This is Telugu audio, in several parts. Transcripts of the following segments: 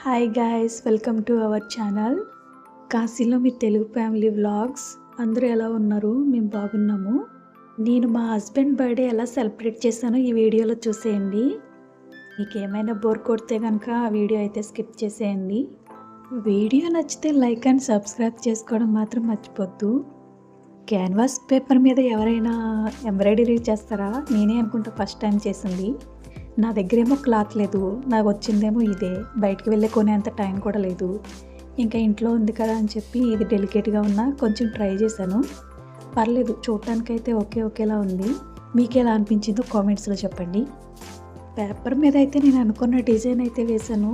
Hi guys, welcome to our channel కాశీలో మీ తెలుగు ఫ్యామిలీ వ్లాగ్స్. అందరూ ఎలా ఉన్నారు? మేము బాగున్నాము. నేను మా హస్బెండ్ బర్త్డే ఎలా సెలబ్రేట్ చేశానో ఈ వీడియోలో చూసేయండి. మీకు ఏమైనా బోర్ కొడితే కనుక ఆ వీడియో అయితే స్కిప్ చేసేయండి. వీడియో నచ్చితే లైక్ అండ్ సబ్స్క్రైబ్ చేసుకోవడం మాత్రం మర్చిపోద్దు. క్యాన్వాస్ పేపర్ మీద ఎవరైనా ఎంబ్రాయిడరీ చేస్తారా? నేనే అనుకుంటా ఫస్ట్ టైం చేసింది. నా దగ్గరేమో క్లాత్ లేదు, నాకు వచ్చిందేమో ఇదే. బయటికి వెళ్ళే కొనేంత టైం కూడా లేదు. ఇంకా ఇంట్లో ఉంది కదా అని చెప్పి ఇది డెలికేట్గా ఉన్నా కొంచెం ట్రై చేశాను. పర్లేదు, చూడటానికైతే ఒకేలా ఉంది. మీకు ఎలా అనిపించిందో కామెంట్స్లో చెప్పండి. పేపర్ మీద అయితే నేను అనుకున్న డిజైన్ అయితే వేశాను.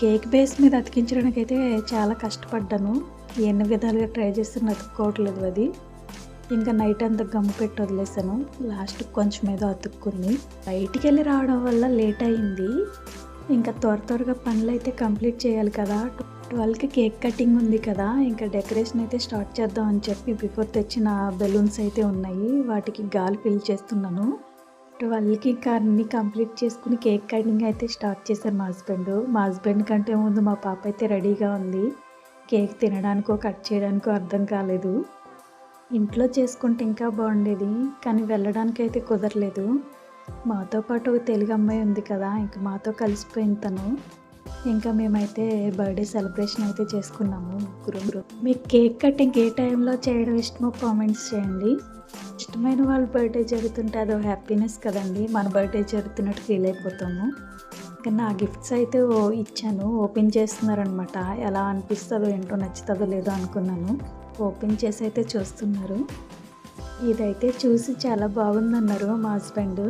కేక్ బేస్ మీద అతికించడానికి అయితే చాలా కష్టపడ్డాను. ఎన్ని విధాలుగా ట్రై చేస్తున్నా అతుక్కోవట్లేదు అది. ఇంకా నైట్ అంతా గమ్ము పెట్టి వదిలేసాను. లాస్ట్ కొంచెం ఏదో అతుక్కుంది. బయటికి వెళ్ళి రావడం వల్ల లేట్ అయింది. ఇంకా త్వరగా పనులు అయితే కంప్లీట్ చేయాలి కదా. 12కి కేక్ కటింగ్ ఉంది కదా, ఇంకా డెకరేషన్ అయితే స్టార్ట్ చేద్దాం అని చెప్పి బిఫోర్ తెచ్చిన బెలూన్స్ అయితే ఉన్నాయి, వాటికి గాలి ఫిల్ చేస్తున్నాను. 12కి ఇంకా అన్నీ కంప్లీట్ చేసుకుని కేక్ కటింగ్ అయితే స్టార్ట్ చేశాను. మా హస్బెండ్ కంటే ముందు మా పాప అయితే రెడీగా ఉంది. కేక్ తినడానికో కట్ చేయడానికో అర్థం కాలేదు. ఇంట్లో చేసుకుంటే ఇంకా బాగుండేది, కానీ వెళ్ళడానికి అయితే కుదరలేదు. మాతో పాటు ఒక తెలుగు అమ్మాయి ఉంది కదా, ఇంకా మాతో కలిసిపోయింది తను. ఇంకా మేమైతే బర్త్డే సెలబ్రేషన్ అయితే చేసుకున్నాము ముగ్గురు. మీకు కేక్ కటింగ్ ఏ టైంలో చేయడం ఇష్టమో కామెంట్స్ చేయండి. ఇష్టమైన వాళ్ళ బర్త్డే జరుగుతుంటే అదో హ్యాపీనెస్ కదండి, మన బర్త్డే జరుగుతున్నట్టు ఫీల్ అయిపోతాము. ఇంకా నా గిఫ్ట్స్ అయితే ఇచ్చాను, ఓపెన్ చేస్తున్నారనమాట. ఎలా అనిపిస్తుందో ఏంటో, నచ్చుతుందో లేదో అనుకున్నాను. ఓపెన్ చేసి అయితే చూస్తున్నారు. ఇదైతే చూసి చాలా బాగుందన్నారు మా హస్బెండ్.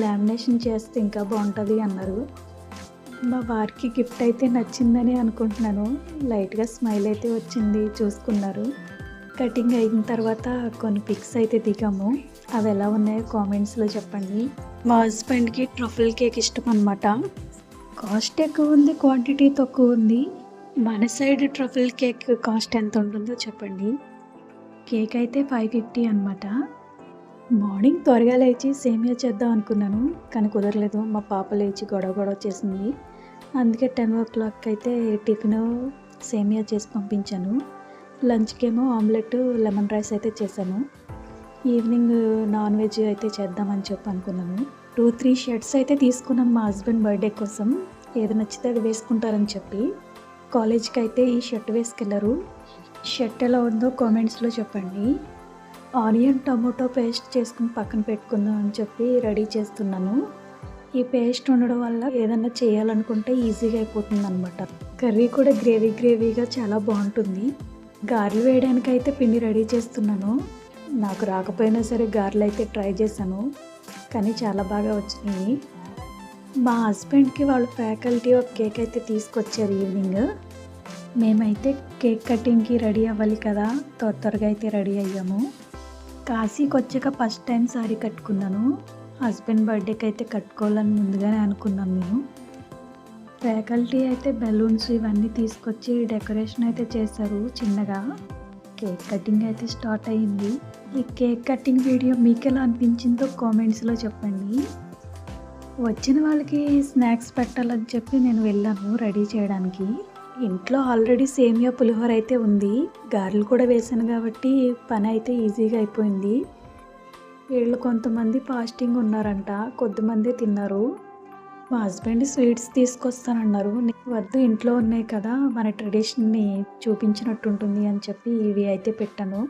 లామినేషన్ చేస్తే ఇంకా బాగుంటుంది అన్నారు. మా వారికి గిఫ్ట్ అయితే నచ్చిందని అనుకుంటున్నాను. లైట్గా స్మైల్ అయితే వచ్చింది, చూసుకున్నారు. కటింగ్ అయిన తర్వాత కొన్ని పిక్స్ అయితే దిగాము. అవి ఎలా ఉన్నాయో కామెంట్స్లో చెప్పండి. మా హస్బెండ్కి ట్రఫుల్ కేక్ ఇష్టం అనమాట. కాస్ట్ ఎక్కువ ఉంది, క్వాంటిటీ తక్కువ ఉంది. మన సైడ్ ట్రఫుల్ కేక్ కాస్ట్ ఎంత ఉంటుందో చెప్పండి. కేక్ అయితే 550 అనమాట. మార్నింగ్ త్వరగా లేచి సేమియా చేద్దాం అనుకున్నాను, కానీ కుదరలేదు. మా పాప లేచి గొడవ చేసింది. అందుకే 10 o'clock అయితే టిఫిన్ సేమియా చేసి పంపించాను. లంచ్కేమో ఆమ్లెట్, లెమన్ రైస్ అయితే చేశాను. ఈవినింగ్ నాన్ వెజ్ అయితే చేద్దామని చెప్పి అనుకున్నాను. 2-3 షర్ట్స్ అయితే తీసుకున్నాను మా హస్బెండ్ బర్త్డే కోసం. ఏది నచ్చితే అది వేసుకుంటారని చెప్పి. కాలేజ్కి అయితే ఈ షర్ట్ వేసుకెళ్ళరు. షర్ట్ ఎలా ఉందో కామెంట్స్లో చెప్పండి. ఆనియన్ టమోటో పేస్ట్ చేసుకుని పక్కన పెట్టుకుందాం అని చెప్పి రెడీ చేస్తున్నాను. ఈ పేస్ట్ ఉండడం వల్ల ఏదన్నా చేయాలనుకుంటే ఈజీగా అయిపోతుంది అనమాట. కర్రీ కూడా గ్రేవీగా చాలా బాగుంటుంది. గారెలు వేయడానికి అయితే పిండి రెడీ చేస్తున్నాను. నాకు రాకపోయినా సరే గారెలు అయితే ట్రై చేశాను, కానీ చాలా బాగా వచ్చినాయి. మా హస్బెండ్కి వాళ్ళు ఫ్యాకల్టీ ఒక కేక్ అయితే తీసుకొచ్చారు ఈవినింగ్. మేమైతే కేక్ కటింగ్కి రెడీ అవ్వాలి కదా, త్వరగా అయితే రెడీ అయ్యాము. కాశీకి వచ్చాక ఫస్ట్ టైం సారీ కట్టుకున్నాను. హస్బెండ్ బర్త్డేకి అయితే కట్టుకోవాలని ముందుగానే అనుకున్నాను నేను. ఫ్యాకల్టీ అయితే బెలూన్స్ ఇవన్నీ తీసుకొచ్చి డెకరేషన్ అయితే చేశారు చిన్నగా. కేక్ కటింగ్ అయితే స్టార్ట్ అయ్యింది. ఈ కేక్ కటింగ్ వీడియో మీకు ఎలా అనిపించిందో కామెంట్స్లో చెప్పండి. వచ్చిన వాళ్ళకి స్నాక్స్ పెట్టాలని చెప్పి నేను వెళ్ళాను రెడీ చేయడానికి. ఇంట్లో ఆల్రెడీ సేమియా పులిహోర అయితే ఉంది, గారెలు కూడా వేసాను కాబట్టి పని అయితే ఈజీగా అయిపోయింది. వీళ్ళు కొంతమంది ఫాస్టింగ్ ఉన్నారంట, కొద్దిమంది తిన్నారు. మా హస్బెండ్ స్వీట్స్ తీసుకొస్తానన్నారు. వద్దు, ఇంట్లో ఉన్నాయి కదా, మన ట్రెడిషన్ని చూపించినట్టు ఉంటుంది అని చెప్పి ఇవి అయితే పెట్టాను.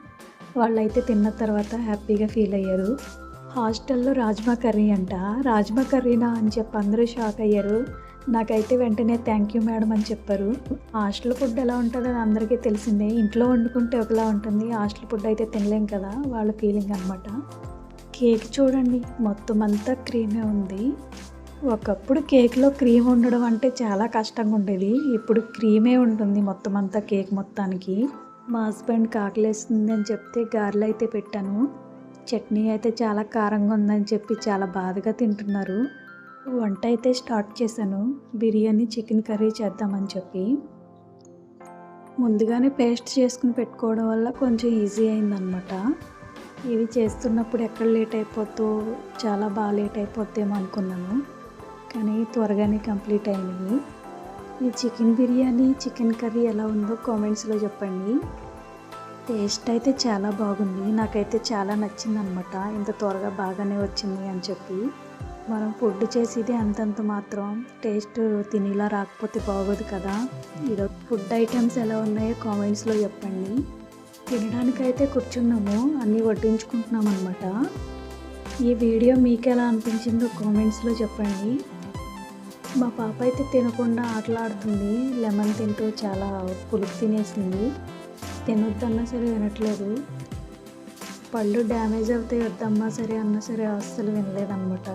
వాళ్ళైతే తిన్న తర్వాత హ్యాపీగా ఫీల్ అయ్యారు. హాస్టల్లో రాజ్మా కర్రీ అంట. రాజ్మా కర్రీనా అని చెప్పి అందరూ షాక్ అయ్యారు. నాకైతే వెంటనే థ్యాంక్ యూ మేడం అని చెప్పారు. హాస్టల్ ఫుడ్ ఎలా ఉంటుందో అందరికీ తెలిసిందే. ఇంట్లో వండుకుంటే ఒకలా ఉంటుంది, హాస్టల్ ఫుడ్ అయితే తినలేం కదా, వాళ్ళ ఫీలింగ్ అనమాట. కేక్ చూడండి, మొత్తం అంతా క్రీమే ఉంది. ఒకప్పుడు కేక్లో క్రీమ్ ఉండడం అంటే చాలా కష్టంగా ఉండేది. ఇప్పుడు క్రీమే ఉంటుంది మొత్తం అంతా కేక్ మొత్తానికి. మా హస్బెండ్కి ఆకలేస్తుంది అని చెప్తే గారెలు అయితే పెట్టాను. చట్నీ అయితే చాలా కారంగా ఉందని చెప్పి చాలా బాధగా తింటున్నారు. వంట అయితే స్టార్ట్ చేశాను. బిర్యానీ, చికెన్ కర్రీ చేద్దామని చెప్పి. ముందుగానే పేస్ట్ చేసుకుని పెట్టుకోవడం వల్ల కొంచెం ఈజీ అయిందనమాట. ఇవి చేస్తున్నప్పుడు ఎక్కడ లేట్ అయిపోతూ చాలా బాగా లేట్ అయిపోతేమో అనుకున్నాను, కానీ త్వరగానే కంప్లీట్ అయినాయి. ఈ చికెన్ బిర్యానీ చికెన్ కర్రీ ఎలా ఉందో కామెంట్స్లో చెప్పండి. టేస్ట్ అయితే చాలా బాగుంది, నాకైతే చాలా నచ్చింది అనమాట. ఇంత త్వరగా బాగానే వచ్చింది అని చెప్పి. మనం ఫుడ్ చేసేది అంతంత మాత్రం, టేస్ట్ తినేలా రాకపోతే బాగోదు కదా. ఈరోజు ఫుడ్ ఐటమ్స్ ఎలా ఉన్నాయో కామెంట్స్లో చెప్పండి. తినడానికైతే కూర్చున్నాము, అన్నీ వడ్డించుకుంటున్నాం అనమాట. ఈ వీడియో మీకు ఎలా అనిపించిందో కామెంట్స్లో చెప్పండి. మా పాప అయితే తినకుండా ఆటలాడుతుంది, లెమన్ తింటూ చాలా పులుపు తినేసింది. తినొద్దన్నా సరే వినట్లేదు. పళ్ళు డ్యామేజ్ అవుతాయి వద్దమ్మా సరే అన్నా సరే అస్సలు వినలేదన్నమాట.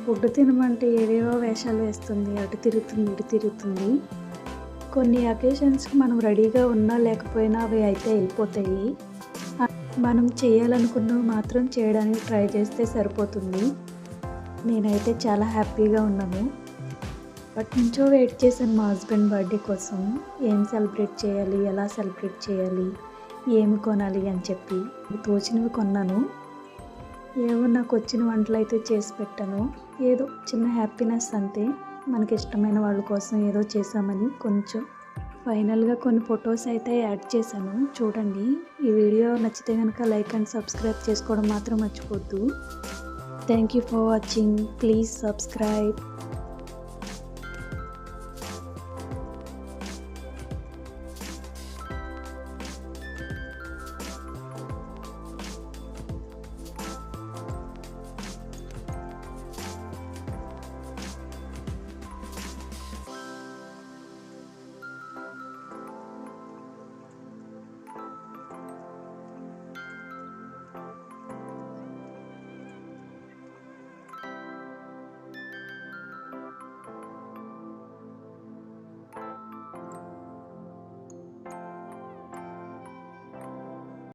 ఫుడ్ తినమంటే ఏవేవో వేషాలు వేస్తుంది, అటు తిరుగుతుంది ఇటు తిరుగుతుంది. కొన్ని అకేషన్స్కి మనం రెడీగా ఉన్నా లేకపోయినా అవి అయితే వెళ్ళిపోతాయి. మనం చేయాలనుకున్నవి మాత్రం చేయడానికి ట్రై చేస్తే సరిపోతుంది. నేనైతే చాలా హ్యాపీగా ఉన్నాను. అప్పటి నుంచో వెయిట్ చేశాను మా హస్బెండ్ బర్త్డే కోసం. ఏం సెలబ్రేట్ చేయాలి, ఎలా సెలబ్రేట్ చేయాలి, ఏమి కొనాలి అని చెప్పి తోచినవి కొన్నాను. ఏవో నాకు వచ్చిన వంటలు అయితే చేసి పెట్టాను. ఏదో చిన్న హ్యాపీనెస్ అంతే, మనకి ఇష్టమైన వాళ్ళ కోసం ఏదో చేసామని. కొంచెం ఫైనల్గా కొన్ని ఫొటోస్ అయితే యాడ్ చేశాను, చూడండి. ఈ వీడియో నచ్చితే కనుక లైక్ అండ్ సబ్స్క్రైబ్ చేసుకోవడం మాత్రం మర్చిపోద్దు. Thank you for watching. Please subscribe.